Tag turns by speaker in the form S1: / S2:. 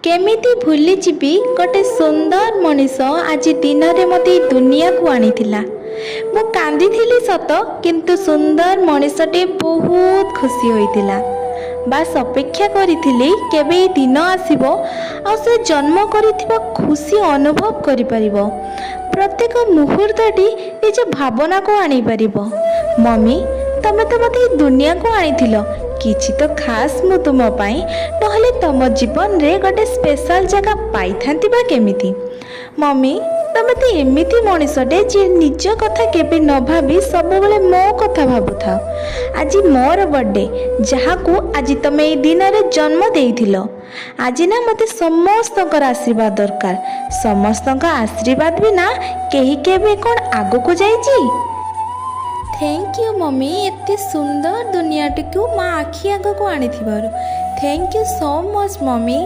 S1: केमिति भूली जीवी गोटे सुंदर मनीष आज दिन में मत दुनिया को आनीला। मु कांदी सत किंतु सुंदर मनीषटे बहुत खुशी होइतिला। बास अपेक्षा करी केबे दिन आसीबो आ से जन्म करिथिबा खुशी अनुभव करि परिबो। प्रत्येक मुहूर्तटी निज भावना को आनी परिबो। मम्मी तमे तो मते दुनिया को आनीथिलो, किछि तो खास मु तुम पाई नहले तुम जीवन रे गोटे स्पेशल जगह पाई थांती बा केमिति। मम्मी तमे तो एमिति मनीषटे जे निज कथा केबे न भाबी सब बेले मो कथा भाबुथा। आज मोर बर्थडे जहाँ को आज तमे ए दिन रे जन्म देइथिलो। आज ना मते समस्तकर आशीर्वाद दरकार। समस्तका आशीर्वाद बिना केही केबे कोन आगो को जाईची। थैंक यू मम्मी, एते सुंदर दुनियाटी को माँ आखि आग को आनी thank you so much mummy.